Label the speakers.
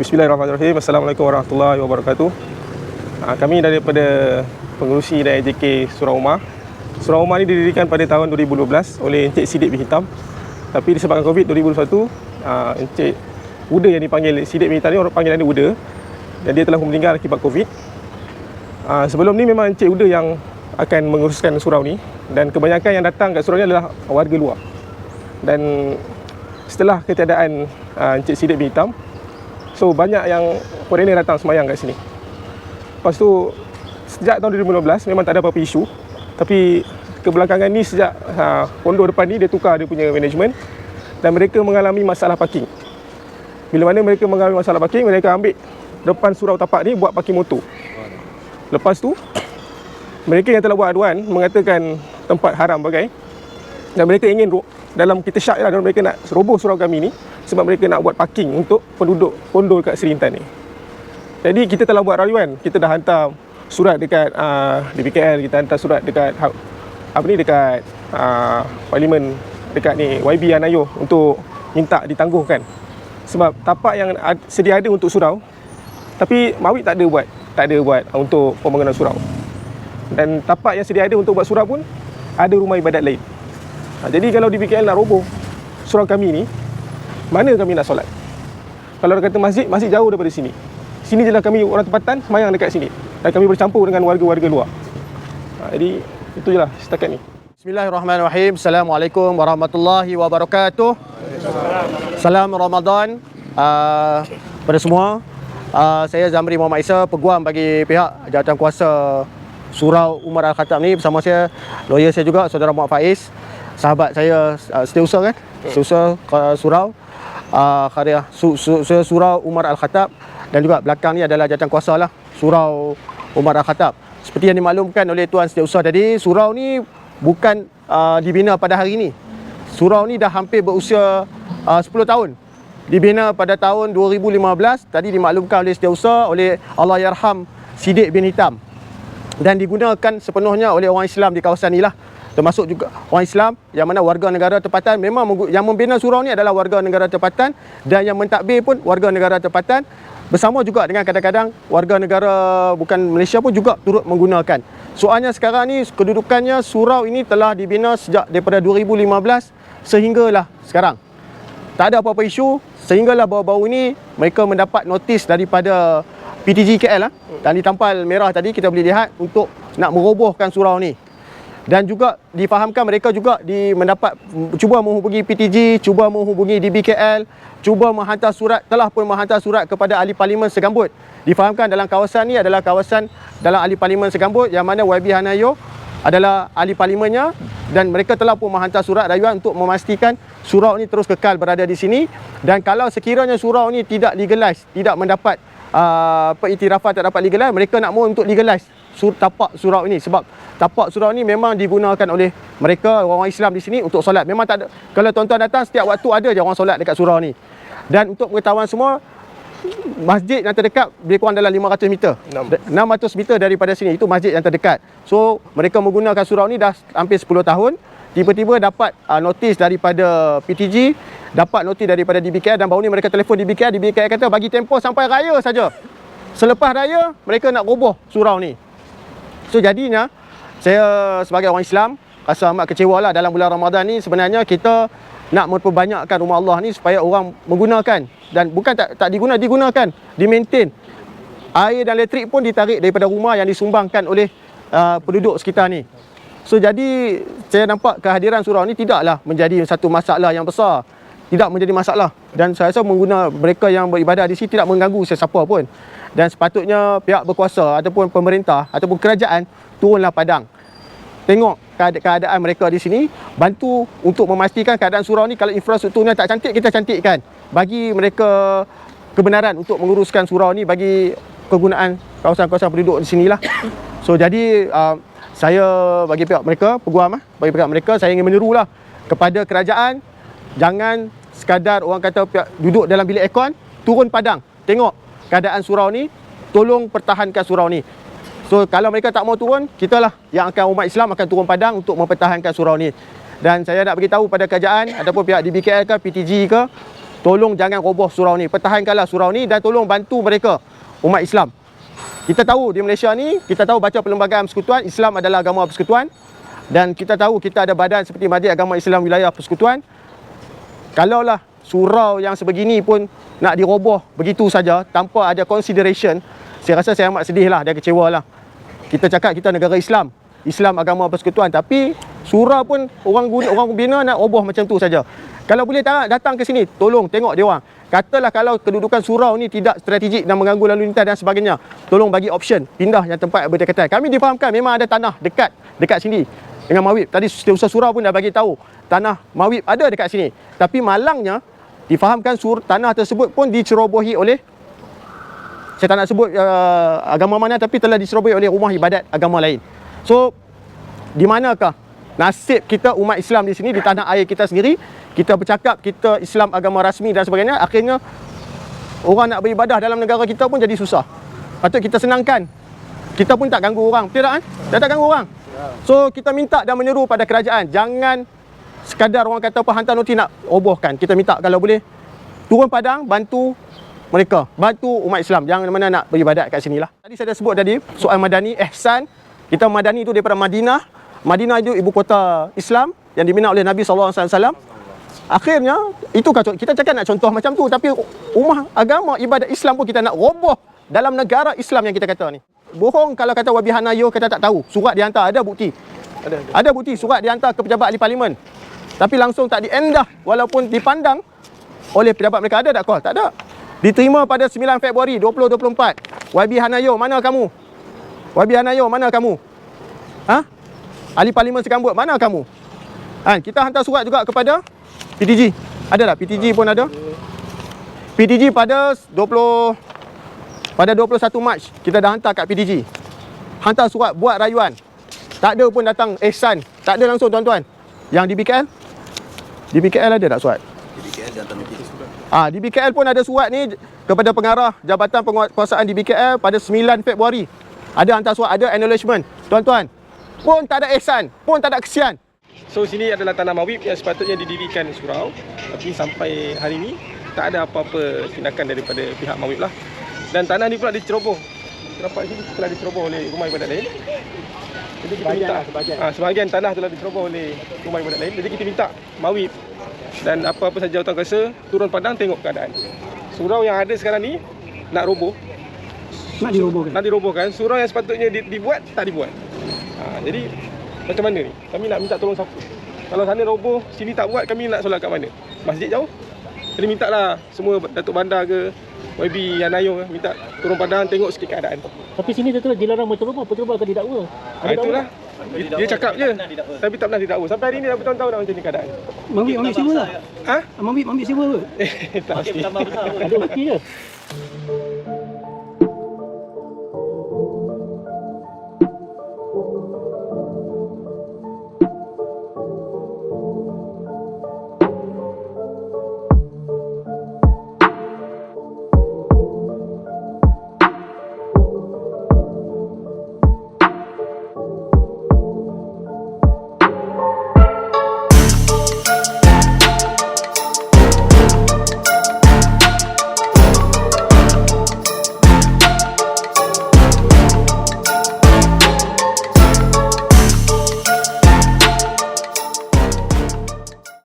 Speaker 1: Bismillahirrahmanirrahim. Assalamualaikum warahmatullahi wabarakatuh. Kami daripada pengerusi dan AJK Surau Umar. Surau Umar ini didirikan pada tahun 2012 oleh Encik Siddiq bin Hitam. Tapi disebabkan Covid 2021, Encik Uda yang dipanggil Siddiq bin Hitam ni, orang panggilan dia Uda, dan dia telah meninggal akibat Covid. Sebelum ni memang Encik Uda yang akan menguruskan surau ni, dan kebanyakan yang datang kat surau ni adalah warga luar. Dan setelah ketiadaan Encik Siddiq bin Hitam, so banyak yang foreigner datang semayang kat sini. Lepas tu sejak tahun 2015 memang tak ada apa-apa isu. Tapi kebelakangan ni sejak pondok depan ni dia tukar dia punya management, dan mereka mengalami masalah parking. Bila mana mereka mengalami masalah parking, mereka ambil depan surau tapak ni buat parking motor. Lepas tu mereka yang telah buat aduan mengatakan tempat haram bagai, dan mereka ingin dalam kita syak lah, dan mereka nak roboh surau kami ni sebab mereka nak buat parking untuk penduduk pondok kat Seri Intan ni. Jadi kita telah buat rayuan, kita dah hantar surat dekat DBKL, kita hantar surat dekat dekat parlimen dekat ni YB Anayo untuk minta ditangguhkan. Sebab tapak yang sedia ada untuk surau, tapi Mawid tak ada buat untuk pembangunan surau. Dan tapak yang sedia ada untuk buat surau pun ada rumah ibadat lain. Jadi kalau DBKL nak roboh surau kami ni, mana kami nak solat? Kalau orang kata masjid jauh daripada sini. Sini je lah kami orang tempatan semayang dekat sini, dan kami bercampur dengan warga-warga luar. Jadi itu je lah setakat ni.
Speaker 2: Bismillahirrahmanirrahim. Assalamualaikum warahmatullahi wabarakatuh. Salam Ramadan pada semua. Saya Zamri Muhammad Isa, peguam bagi pihak Jawatankuasa Surau Umar Al-Khattab ni. Bersama saya lawyer saya juga, saudara Muhammad Faiz, sahabat saya setiausaha kan, setiausaha surau karya Surau Umar Al-Khattab, dan juga belakang ni adalah jawatankuasa lah Surau Umar Al-Khattab. Seperti yang dimaklumkan oleh Tuan Setiausaha tadi, surau ni bukan dibina pada hari ini. Surau ni dah hampir berusia 10 tahun. Dibina pada tahun 2015, tadi dimaklumkan oleh Setiausaha, oleh Allahyarham Siddiq bin Hitam, dan digunakan sepenuhnya oleh orang Islam di kawasan ni lah, termasuk juga orang Islam yang mana warga negara tempatan. Memang yang membina surau ni adalah warga negara tempatan, dan yang mentadbir pun warga negara tempatan, bersama juga dengan kadang-kadang warga negara bukan Malaysia pun juga turut menggunakan. Soalnya sekarang ni kedudukannya, surau ini telah dibina sejak daripada 2015 sehinggalah sekarang. Tak ada apa-apa isu, sehinggalah baru-baru ini mereka mendapat notis daripada PTG KL dan di tampal merah tadi kita boleh lihat untuk nak merobohkan surau ni. Dan juga difahamkan mereka juga cuba menghubungi PTG, cuba menghubungi DBKL, cuba menghantar surat, telah pun menghantar surat kepada ahli parlimen Segambut. Difahamkan dalam kawasan ni adalah kawasan dalam ahli parlimen Segambut, yang mana YB Hanayo adalah ahli parlimennya, dan mereka telah pun menghantar surat rayuan untuk memastikan surau ni terus kekal berada di sini. Dan kalau sekiranya surau ni tidak legalize, tidak mendapat iktirafan, tak dapat legalize, mereka nak mohon untuk legalize tapak surau ini, sebab tapak surau ini memang digunakan oleh mereka orang Islam di sini untuk solat. Memang tak ada, kalau tuan-tuan datang setiap waktu ada je orang solat dekat surau ni. Dan untuk pengetahuan semua, masjid yang terdekat lebih kurang dalam 500 meter. 600 meter daripada sini, itu masjid yang terdekat. So mereka menggunakan surau ni dah hampir 10 tahun. Tiba-tiba dapat notis daripada PTG, dapat notis daripada DBKL, dan baru ni mereka telefon DBKL kata bagi tempoh sampai raya saja. Selepas raya mereka nak roboh surau ni. So jadinya saya sebagai orang Islam rasa amat kecewa lah. Dalam bulan Ramadan ni sebenarnya kita nak memperbanyakkan rumah Allah ni supaya orang menggunakan, dan bukan tak digunakan, di-maintain. Air dan elektrik pun ditarik daripada rumah yang disumbangkan oleh penduduk sekitar ni. So jadi saya nampak kehadiran surau ni tidaklah menjadi satu masalah yang besar, tidak menjadi masalah, dan saya rasa mereka yang beribadah di sini tidak mengganggu sesiapa pun. Dan sepatutnya pihak berkuasa ataupun pemerintah ataupun kerajaan turunlah padang, tengok keadaan mereka di sini, bantu untuk memastikan keadaan surau ni. Kalau infrastrukturnya tak cantik, kita cantikkan, bagi mereka kebenaran untuk menguruskan surau ni bagi kegunaan kawasan-kawasan penduduk di sinilah. So jadi saya bagi pihak mereka, peguam bagi pihak mereka, saya ingin menyerulah kepada kerajaan, jangan sekadar orang kata duduk dalam bilik aircon, turun padang, tengok keadaan surau ni, tolong pertahankan surau ni. So kalau mereka tak mau turun, kitalah yang akan, umat Islam akan turun padang untuk mempertahankan surau ni. Dan saya nak beritahu pada kerajaan ataupun pihak DBKL ke PTG ke, tolong jangan roboh surau ni, pertahankanlah surau ni dan tolong bantu mereka, umat Islam. Kita tahu di Malaysia ni, kita tahu baca Perlembagaan Persekutuan, Islam adalah agama persekutuan, dan kita tahu kita ada badan seperti Majlis Agama Islam Wilayah Persekutuan. Kalaulah surau yang sebegini pun nak diroboh begitu saja tanpa ada consideration, saya rasa saya amat sedih lah dan kecewa lah. Kita cakap kita negara Islam, Islam agama persekutuan, tapi surau pun orang bina nak roboh macam tu saja. Kalau boleh datang ke sini, tolong tengok dia orang. Katalah kalau kedudukan surau ni tidak strategik dan mengganggu lalu lintas dan sebagainya, tolong bagi option pindah yang tempat berdekatan. Kami difahamkan memang ada tanah dekat sini dengan Mawib. Tadi Setiausaha Surau pun dah bagi tahu tanah Mawib ada dekat sini. Tapi malangnya difahamkan tanah tersebut pun dicerobohi oleh, saya tak nak sebut agama mana, tapi telah dicerobohi oleh rumah ibadat agama lain. So di manakah nasib kita umat Islam di sini, di tanah air kita sendiri? Kita bercakap kita Islam agama rasmi dan sebagainya, akhirnya orang nak beribadah dalam negara kita pun jadi susah. Patut kita senangkan, kita pun tak ganggu orang, betul tak kan? Tak ganggu orang. So kita minta dan menyeru pada kerajaan, jangan sekadar orang kata apa hantar noti nak robohkan. Kita minta kalau boleh turun padang, bantu mereka, bantu umat Islam, jangan mana nak beribadat kat sini lah. Tadi saya dah sebut tadi soal Madani, ihsan. Kita Madani itu daripada Madinah. Madinah itu ibu kota Islam yang dibina oleh Nabi SAW. Akhirnya, itu kita cakap nak contoh macam tu, tapi rumah agama ibadat Islam pun kita nak roboh dalam negara Islam yang kita kata ni. Bohong kalau kata Wabihanayo kita tak tahu. Surat dihantar, ada bukti. Ada bukti, surat dihantar ke pejabat ahli parlimen. Tapi langsung tak diendah walaupun dipandang oleh pejabat mereka. Ada tak call? Tak ada. Diterima pada 9 Februari 2024. Wabihanayo, mana kamu? Wabihanayo, mana kamu? Ha? Ahli parlimen Sekambut, mana kamu? Kita hantar surat juga kepada PTG. Ada tak? PTG pun ada. PTG pada 21 Mac kita dah hantar kat PTG. Hantar surat buat rayuan. Tak ada pun datang ihsan. Tak ada langsung tuan-tuan. Yang di BKL? Di BKL ada tak surat?
Speaker 3: Di BKL dia hantar notis.
Speaker 2: Di BKL pun ada surat ni kepada pengarah Jabatan Penguasaan di BKL pada 9 Februari. Ada hantar surat, ada acknowledgement. Tuan-tuan, pun tak ada ihsan, pun tak ada kesian.
Speaker 1: So sini adalah tanah Mawib yang sepatutnya didirikan surau, tapi sampai hari ini tak ada apa-apa tindakan daripada pihak Mawib lah. Dan tanah ni pula diceroboh. Nampak sini telah diceroboh oleh rumah ibadat lain. Jadi kita minta sebahagian tanah telah diceroboh oleh rumah ibadat lain. Jadi kita minta Mawib dan apa-apa saja tuan kuasa turun padang tengok keadaan. Surau yang ada sekarang ni nak roboh. Nak dirobohkan. Surau yang sepatutnya dibuat tak dibuat. Jadi macam mana ni? Kami nak minta tolong siapa? Kalau sana roboh, sini tak buat, kami nak solat kat mana? Masjid jauh. Jadi mintalah semua Datuk Bandar ke YB Hanayo minta turun padang tengok sikit keadaan.
Speaker 4: Tapi sini tu dilarang mencerobah, pencerobah akan didakwa.
Speaker 1: Itulah. Dia cakap je, tapi tak pernah didakwa. Sampai hari ni dah bertahun-tahun dah macam ni keadaan.
Speaker 4: Mawib sewa lah.
Speaker 1: Ha?
Speaker 4: Mawib sewa ke?
Speaker 1: Tak pasti.
Speaker 4: Ada bukti je.